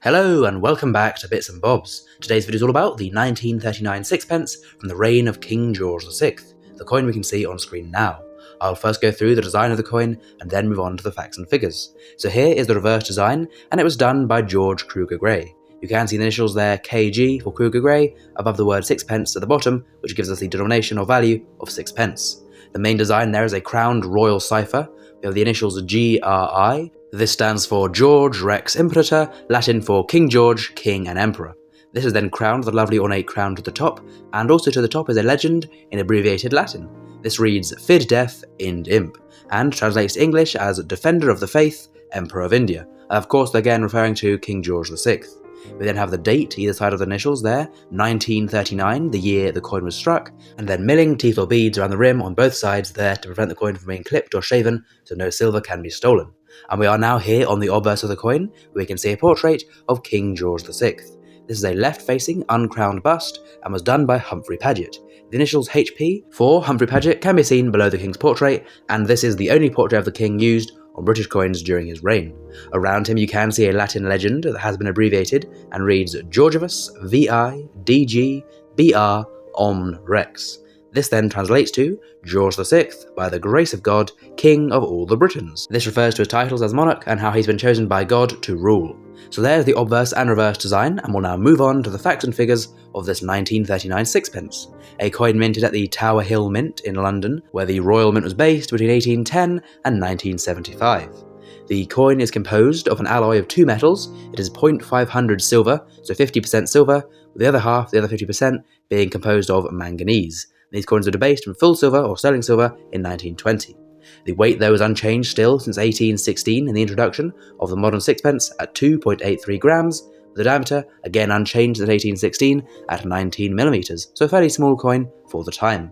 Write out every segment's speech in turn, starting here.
Hello and welcome back to Bits and Bobs. Today's video is all about the 1939 sixpence from the reign of King George VI, the coin we can see on screen now. I'll first go through the design of the coin and then move on to the facts and figures. So here is the reverse design, and it was done by George Kruger Gray. You can see the initials there, KG for Kruger Gray, above the word sixpence at the bottom, which gives us the denomination or value of sixpence. The main design there is a crowned royal cipher. We have the initials GRI. This stands for George Rex Imperator, Latin for King George, King and Emperor. This is then crowned with a lovely ornate crown to the top, and also to the top is a legend in abbreviated Latin. This reads Fid Def Ind Imp, and translates to English as Defender of the Faith, Emperor of India, of course again referring to King George VI. We then have the date either side of the initials there, 1939, the year the coin was struck, and then milling teeth or beads around the rim on both sides there to prevent the coin from being clipped or shaven so no silver can be stolen. And we are now here on the obverse of the coin, where we can see a portrait of King George VI. This is a left-facing, uncrowned bust, and was done by Humphrey Paget. The initials HP for Humphrey Paget can be seen below the king's portrait, and this is the only portrait of the king used on British coins during his reign. Around him you can see a Latin legend that has been abbreviated and reads Georgivus VI DG BR Omn Rex. This then translates to George VI, by the grace of God, King of all the Britons. This refers to his titles as monarch and how he's been chosen by God to rule. So there's the obverse and reverse design, and we'll now move on to the facts and figures of this 1939 sixpence, a coin minted at the Tower Hill Mint in London, where the Royal Mint was based between 1810 and 1975. The coin is composed of an alloy of two metals. It is 0.500 silver, so 50% silver, with the other half, the other 50%, being composed of manganese. These coins were debased from full silver or sterling silver in 1920. The weight though is unchanged still since 1816 in the introduction of the modern sixpence at 2.83 grams, with the diameter again unchanged since 1816 at 19mm, so a fairly small coin for the time.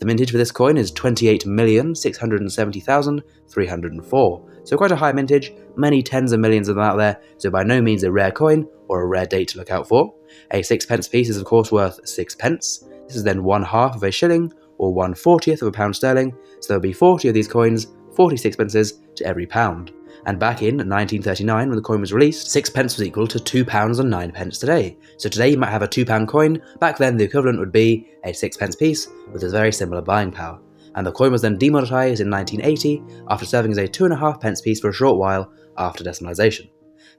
The mintage for this coin is 28,670,304, so quite a high mintage, many tens of millions of them out there, so by no means a rare coin or a rare date to look out for. A sixpence piece is of course worth 6p. This is then 1/2 of a shilling, or 1/40th of a pound sterling, so there will be 40 of these coins, 40 sixpences to every pound. And back in 1939, when the coin was released, 6p was equal to £2.09 today. So today you might have a £2 coin, back then the equivalent would be a 6p piece with a very similar buying power. And the coin was then demonetised in 1980, after serving as a 2.5p piece for a short while after decimalisation.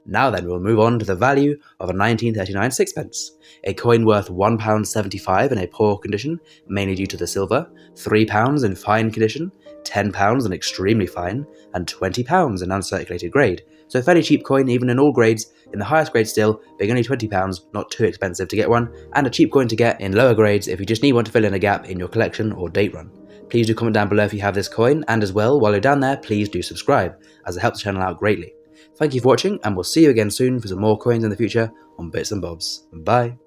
Now then, we'll move on to the value of a 1939 sixpence. A coin worth £1.75 in a poor condition, mainly due to the silver, £3 in fine condition, £10 in extremely fine, and £20 in uncirculated grade. So a fairly cheap coin even in all grades, in the highest grade still being only £20, not too expensive to get one, and a cheap coin to get in lower grades if you just need one to fill in a gap in your collection or date run. Please do comment down below if you have this coin, and as well, while you're down there, please do subscribe, as it helps the channel out greatly. Thank you for watching, and we'll see you again soon for some more coins in the future on Bits and Bobs. Bye!